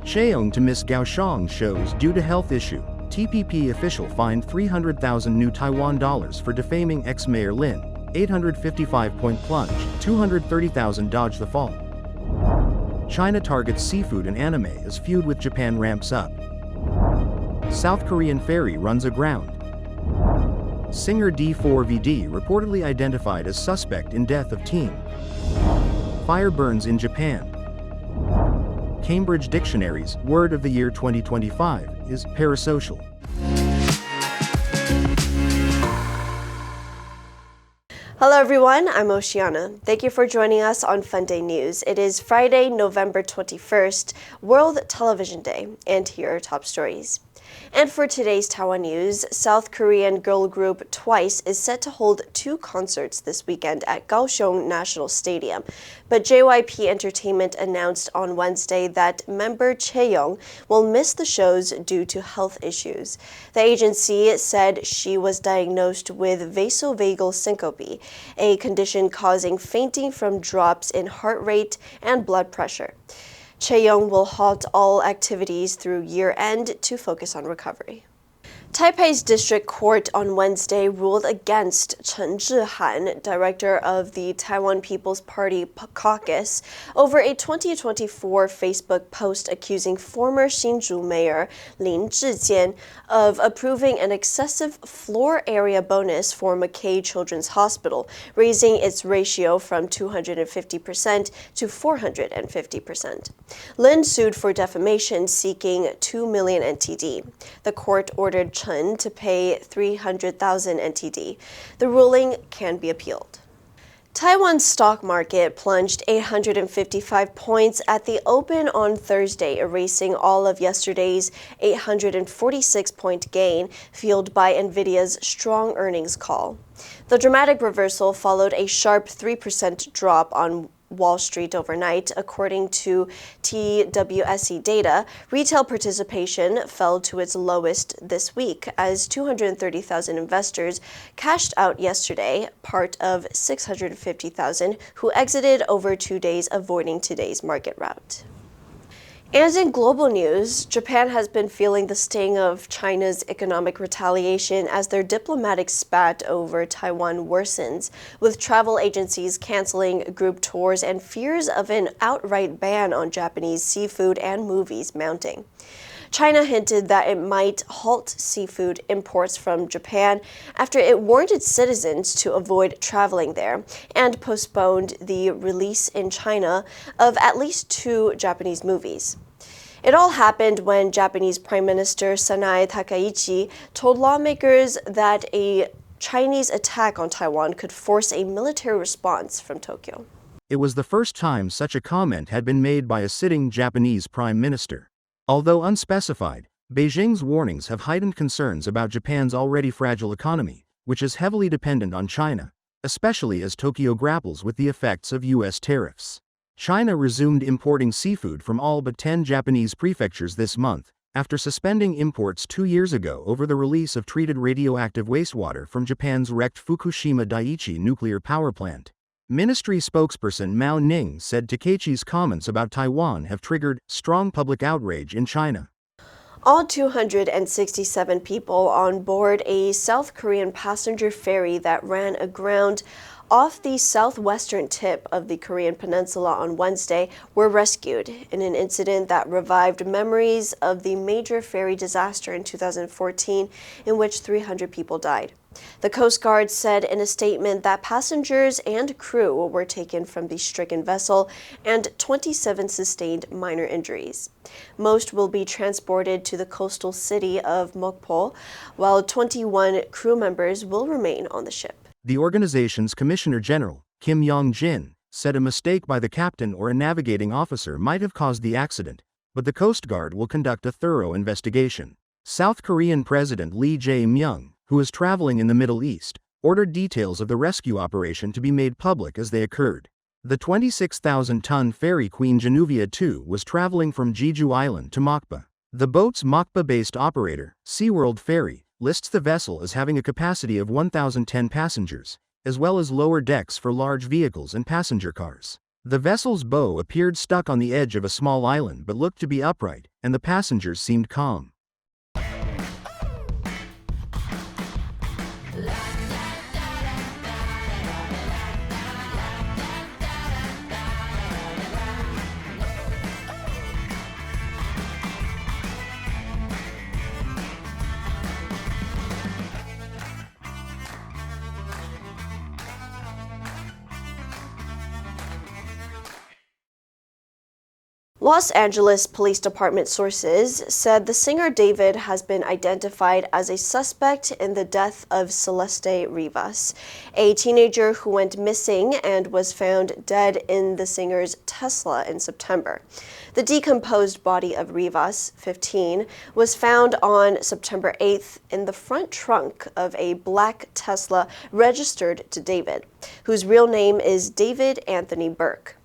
Chaeyoung to miss Kaohsiung shows due to health issue. TPP official fined 300,000 new Taiwan dollars for defaming ex-mayor Lin. 855-point plunge, 230,000 dodge the fall. China targets seafood and anime as feud with Japan ramps up. South Korean ferry runs aground. Singer D4VD reportedly identified as suspect in death of teen. Fire burns in Japan. Cambridge Dictionary's word of the year 2025 is parasocial. Hello everyone, I'm Oceana. Thank you for joining us on FUNDAY News. It is Friday, November 21st, World Television Day, and here are top stories. And for today's Taiwan news, South Korean girl group Twice is set to hold 2 concerts this weekend at Kaohsiung National Stadium. But JYP Entertainment announced on Wednesday that member Chaeyoung will miss the shows due to health issues. The agency said she was diagnosed with vasovagal syncope, a condition causing fainting from drops in heart rate and blood pressure. Chaeyoung will halt all activities through year-end to focus on recovery. Taipei's district court on Wednesday ruled against Chen Zhihan, director of the Taiwan People's Party caucus, over a 2024 Facebook post accusing former Hsinchu mayor Lin Zhijian of approving an excessive floor area bonus for Mackay Children's Hospital, raising its ratio from 250% to 450%. Lin sued for defamation, seeking 2 million NTD. The court ordered Chen to pay 300,000 NTD. The ruling can be appealed. Taiwan's stock market plunged 855 points at the open on Thursday, erasing all of yesterday's 846-point gain, fueled by Nvidia's strong earnings call. The dramatic reversal followed a sharp 3% drop on Wall Street overnight. According to TWSE data, retail participation fell to its lowest this week as 230,000 investors cashed out yesterday, part of 650,000 who exited over 2 days, avoiding today's market rout. And in global news, Japan has been feeling the sting of China's economic retaliation as their diplomatic spat over Taiwan worsens, with travel agencies canceling group tours and fears of an outright ban on Japanese seafood and movies mounting. China hinted that it might halt seafood imports from Japan after it warned its citizens to avoid traveling there and postponed the release in China of at least 2 Japanese movies. It all happened when Japanese Prime Minister Sanae Takaichi told lawmakers that a Chinese attack on Taiwan could force a military response from Tokyo. It was the first time such a comment had been made by a sitting Japanese prime minister. Although unspecified, Beijing's warnings have heightened concerns about Japan's already fragile economy, which is heavily dependent on China, especially as Tokyo grapples with the effects of U.S. tariffs. China resumed importing seafood from all but 10 Japanese prefectures this month, after suspending imports 2 years ago over the release of treated radioactive wastewater from Japan's wrecked Fukushima Daiichi nuclear power plant. Ministry spokesperson Mao Ning said Takaichi's comments about Taiwan have triggered strong public outrage in China. All 267 people on board a South Korean passenger ferry that ran aground off the southwestern tip of the Korean peninsula on Wednesday were rescued in an incident that revived memories of the major ferry disaster in 2014 in which 300 people died. The Coast Guard said in a statement that passengers and crew were taken from the stricken vessel and 27 sustained minor injuries. Most will be transported to the coastal city of Mokpo, while 21 crew members will remain on the ship. The organization's Commissioner General, Kim Yong-jin, said a mistake by the captain or a navigating officer might have caused the accident, but the Coast Guard will conduct a thorough investigation. South Korean President Lee Jae-myung, who is traveling in the Middle East, ordered details of the rescue operation to be made public as they occurred. The 26,000-ton ferry Queen Genovia II was traveling from Jeju Island to Mokpo. The boat's Mokpo-based operator, SeaWorld Ferry, lists the vessel as having a capacity of 1,010 passengers, as well as lower decks for large vehicles and passenger cars. The vessel's bow appeared stuck on the edge of a small island but looked to be upright, and the passengers seemed calm. Los Angeles Police Department sources said the singer David has been identified as a suspect in the death of Celeste Rivas, a teenager who went missing and was found dead in the singer's Tesla in September. The decomposed body of Rivas, 15, was found on September 8th in the front trunk of a black Tesla registered to David, whose real name is David Anthony Burke.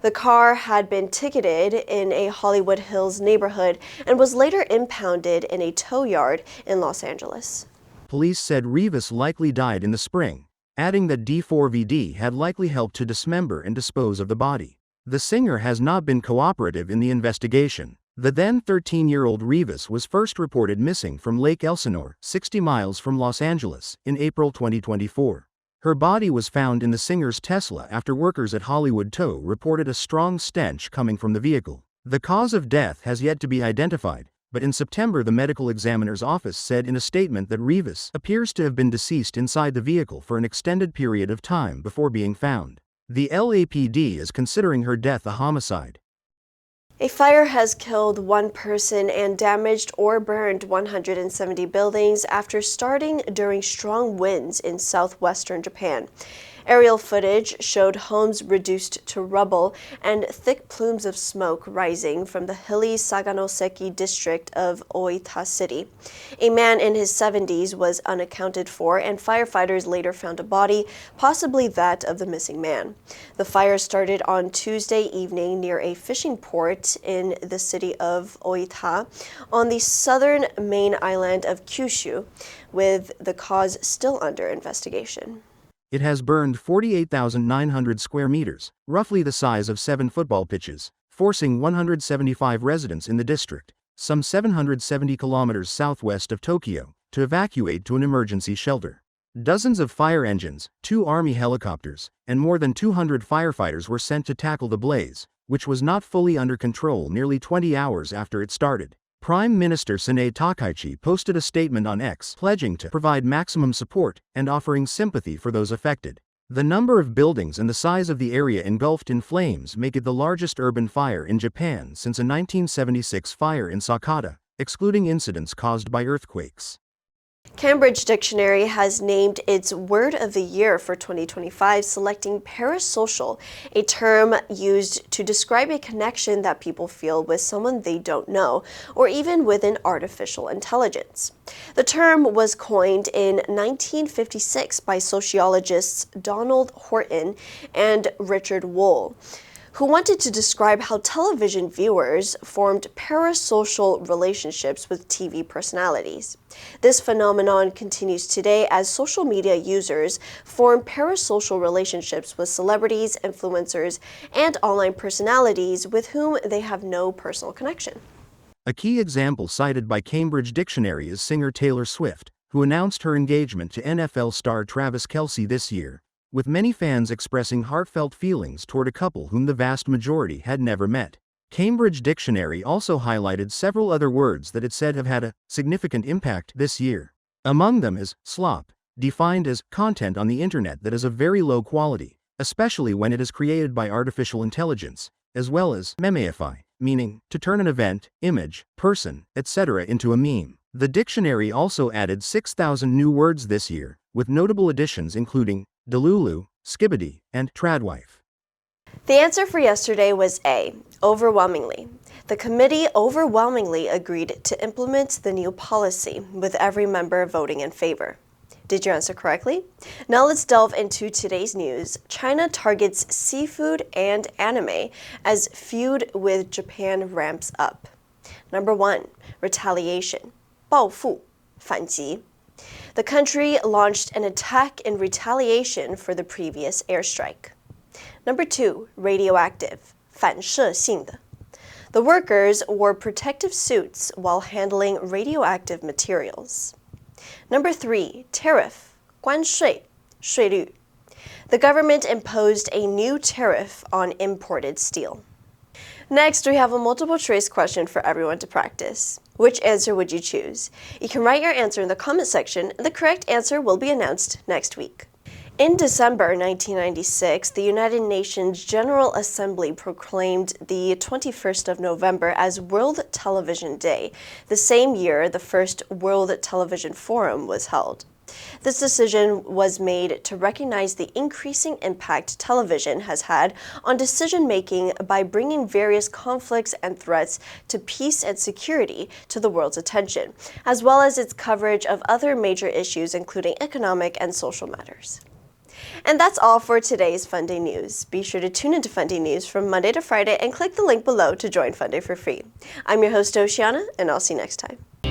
The car had been ticketed in a Hollywood Hills neighborhood and was later impounded in a tow yard in Los Angeles. Police said Rivas likely died in the spring, adding that D4VD had likely helped to dismember and dispose of the body. The singer has not been cooperative in the investigation. The then 13-year-old Rivas was first reported missing from Lake Elsinore, 60 miles from Los Angeles, in April 2024. Her body was found in the singer's Tesla after workers at Hollywood Tow reported a strong stench coming from the vehicle. The cause of death has yet to be identified, but in September the medical examiner's office said in a statement that Rivas appears to have been deceased inside the vehicle for an extended period of time before being found. The LAPD is considering her death a homicide. A fire has killed one person and damaged or burned 170 buildings after starting during strong winds in southwestern Japan. Aerial footage showed homes reduced to rubble and thick plumes of smoke rising from the hilly Saganoseki district of Oita City. A man in his 70s was unaccounted for, and firefighters later found a body, possibly that of the missing man. The fire started on Tuesday evening near a fishing port in the city of Oita on the southern main island of Kyushu, with the cause still under investigation. It has burned 48,900 square meters, roughly the size of 7 football pitches, forcing 175 residents in the district, some 770 kilometers southwest of Tokyo, to evacuate to an emergency shelter. Dozens of fire engines, 2 army helicopters, and more than 200 firefighters were sent to tackle the blaze, which was not fully under control nearly 20 hours after it started. Prime Minister Sanae Takaichi posted a statement on X pledging to provide maximum support and offering sympathy for those affected. The number of buildings and the size of the area engulfed in flames make it the largest urban fire in Japan since a 1976 fire in Sakata, excluding incidents caused by earthquakes. Cambridge Dictionary has named its Word of the Year for 2025, selecting parasocial, a term used to describe a connection that people feel with someone they don't know, or even with an artificial intelligence. The term was coined in 1956 by sociologists Donald Horton and Richard Wohl, who wanted to describe how television viewers formed parasocial relationships with TV personalities. This phenomenon continues today as social media users form parasocial relationships with celebrities, influencers, and online personalities with whom they have no personal connection. A key example cited by Cambridge Dictionary is singer Taylor Swift, who announced her engagement to NFL star Travis Kelce this year, with many fans expressing heartfelt feelings toward a couple whom the vast majority had never met. Cambridge Dictionary also highlighted several other words that it said have had a significant impact this year. Among them is slop, defined as content on the internet that is of very low quality, especially when it is created by artificial intelligence, as well as memeify, meaning to turn an event, image, person, etc. into a meme. The dictionary also added 6,000 new words this year, with notable additions including delulu, skibbity, and tradwife. The answer for yesterday was A, overwhelmingly. The committee overwhelmingly agreed to implement the new policy, with every member voting in favor. Did you answer correctly? Now let's delve into today's news. China targets seafood and anime as feud with Japan ramps up. Number 1, retaliation. 报复, 反击. The country launched an attack in retaliation for the previous airstrike. Number 2, radioactive, 反射性的. The workers wore protective suits while handling radioactive materials. Number 3, tariff, 关税,税率. The government imposed a new tariff on imported steel. Next, we have a multiple choice question for everyone to practice. Which answer would you choose? You can write your answer in the comment section, and the correct answer will be announced next week. In December 1996, the United Nations General Assembly proclaimed the 21st of November as World Television Day, the same year the first World Television Forum was held. This decision was made to recognize the increasing impact television has had on decision-making by bringing various conflicts and threats to peace and security to the world's attention, as well as its coverage of other major issues including economic and social matters. And that's all for today's FUNDAY News. Be sure to tune into FUNDAY News from Monday to Friday and click the link below to join FUNDAY for free. I'm your host, Oceana, and I'll see you next time.